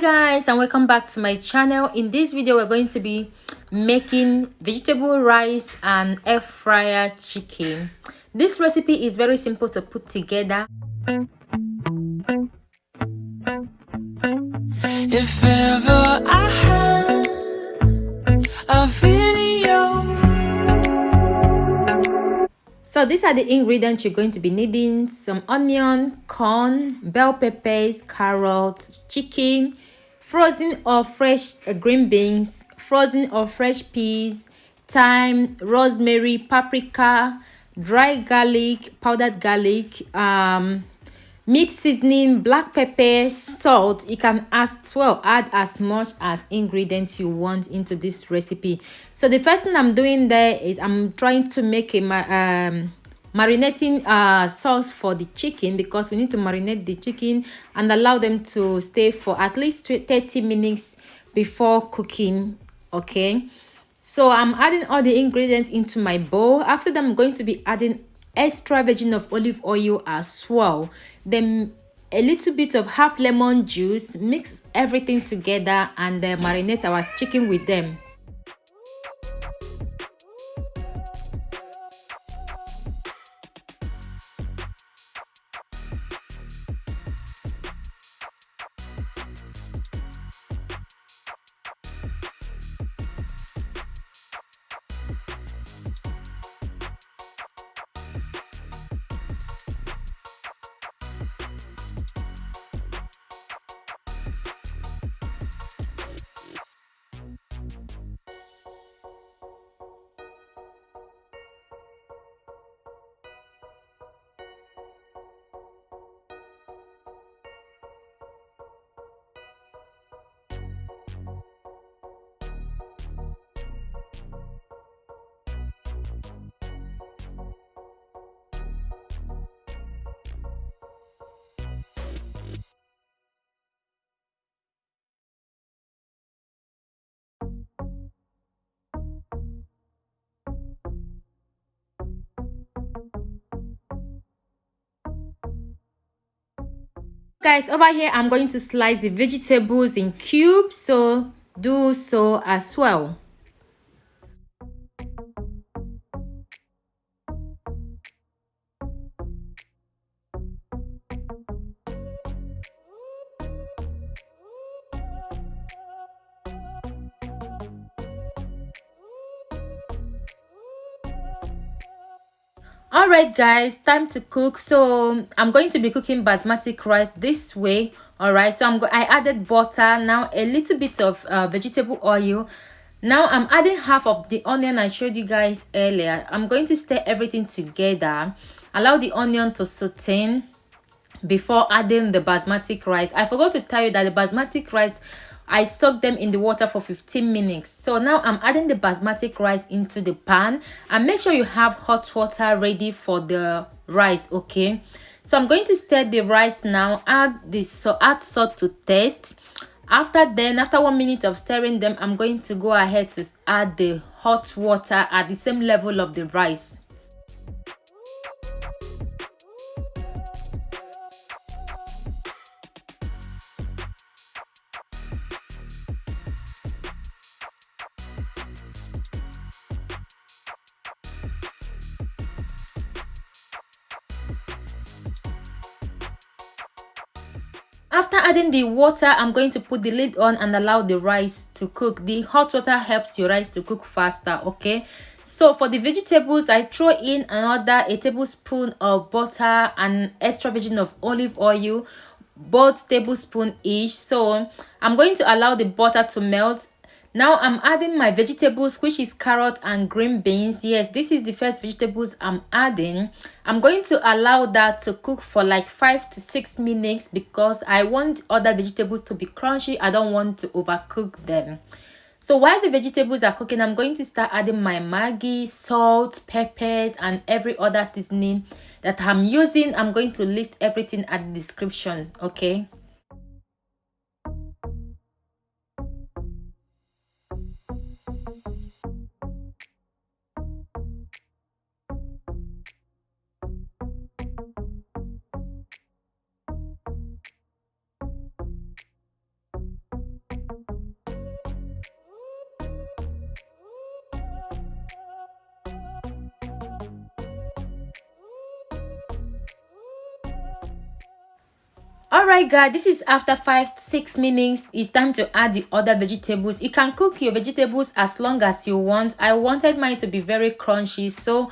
Guys, and welcome back to my channel. In this video we're going to be making vegetable rice and air fryer chicken. This recipe is very simple to put together. If ever I had a video. So these are the ingredients you're going to be needing: some onion, corn, bell peppers, carrots, chicken, frozen or fresh green beans, frozen or fresh peas, thyme, rosemary, paprika, dry garlic, powdered garlic, meat seasoning, black pepper, salt. You can add as much as ingredients you want into this recipe. So the first thing I'm doing there is I'm trying to make a marinating sauce for the chicken, because we need to marinate the chicken and allow them to stay for at least 30 minutes before cooking. Okay, so I'm adding all the ingredients into my bowl. After that, I'm going to be adding extra virgin of olive oil as well, then a little bit of half lemon juice. Mix everything together and marinate our chicken with them. Guys, over here I'm going to slice the vegetables in cubes, so do so as well. Alright guys, time to cook. So I'm going to be cooking basmati rice this way. Alright, so I added butter, now a little bit of vegetable oil. Now I'm adding half of the onion I showed you guys earlier. I'm going to stir everything together, allow the onion to saute before adding the basmati rice. I forgot to tell you that the basmati rice, I soaked them in the water for 15 minutes. So now I'm adding the basmati rice into the pan, and make sure you have hot water ready for the rice. Okay, so I'm going to stir the rice now. Add salt to taste. After 1 minute of stirring them, I'm going to go ahead to add the hot water at the same level of the rice. After adding the water, I'm going to put the lid on and allow the rice to cook. The hot water helps your rice to cook faster. Okay, so for the vegetables, I throw in a tablespoon of butter and extra virgin of olive oil, both tablespoon each. So I'm going to allow the butter to melt. Now I'm adding my vegetables, which is carrots and green beans. Yes, this is the first vegetables I'm adding. I'm going to allow that to cook for like 5 to 6 minutes, because I want other vegetables to be crunchy. I don't want to overcook them. So while the vegetables are cooking, I'm going to start adding my Maggi, salt, peppers, and every other seasoning that I'm using. I'm going to list everything at the description. Okay. All right, guys, this is after 5 to 6 minutes. It's time to add the other vegetables. You can cook your vegetables as long as you want. I wanted mine to be very crunchy, so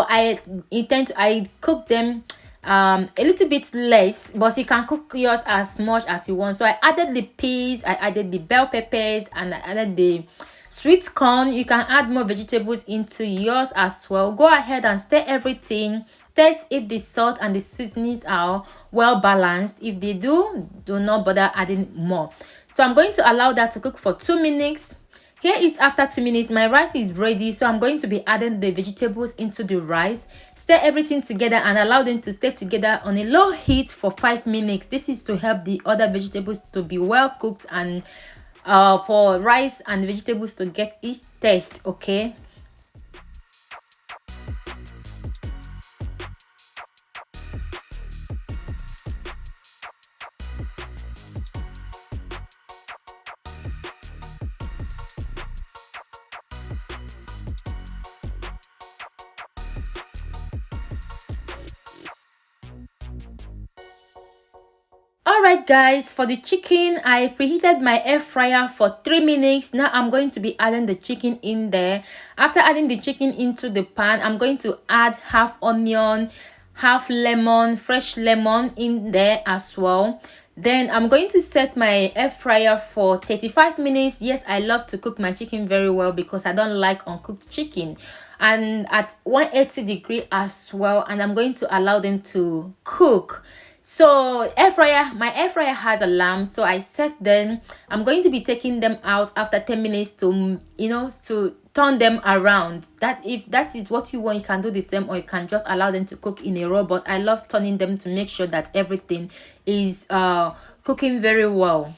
I cook them a little bit less, but you can cook yours as much as you want. So I added the peas, I added the bell peppers, and I added the sweet corn. You can add more vegetables into yours as well. Go ahead and stir everything. Test if the salt and the seasonings are well balanced. If they do not bother adding more. So I'm going to allow that to cook for 2 minutes. Here is after 2 minutes. My rice is ready, so I'm going to be adding the vegetables into the rice. Stir everything together and allow them to stay together on a low heat for 5 minutes. This is to help the other vegetables to be well cooked and for rice and vegetables to get each taste. Okay. Alright guys, for the chicken, I preheated my air fryer for 3 minutes. Now I'm going to be adding the chicken in there. After adding the chicken into the pan, I'm going to add half onion, half lemon, fresh lemon in there as well. Then I'm going to set my air fryer for 35 minutes. Yes, I love to cook my chicken very well because I don't like uncooked chicken. And at 180 degree as well, and I'm going to allow them to cook. So my air fryer has a lamp, so I set them. I'm going to be taking them out after 10 minutes to to turn them around. That if that is what you want, you can do the same, or you can just allow them to cook in a row. But I love turning them to make sure that everything is cooking very well.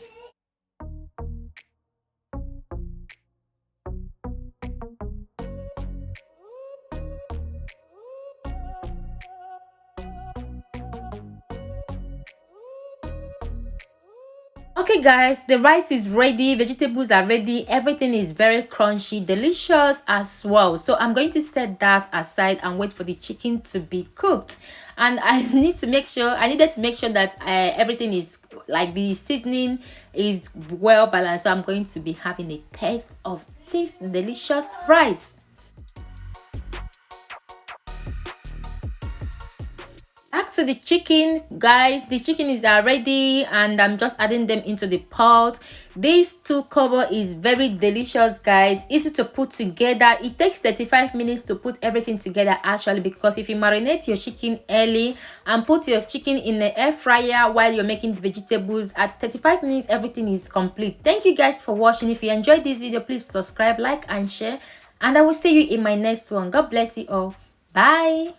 Okay guys, the rice is ready, vegetables are ready, everything is very crunchy, delicious as well. So I'm going to set that aside and wait for the chicken to be cooked. And I needed to make sure that everything is like the seasoning is well balanced. So I'm going to be having a taste of this delicious rice. Back to the chicken, guys. The chicken is already, and I'm just adding them into the pot. This two cover is very delicious, guys. Easy to put together. It takes 35 minutes to put everything together actually, because if you marinate your chicken early and put your chicken in the air fryer while you're making the vegetables, at 35 minutes everything is complete. Thank you guys for watching. If you enjoyed this video, please subscribe, like and share, and I will see you in my next one. God bless you all. Bye.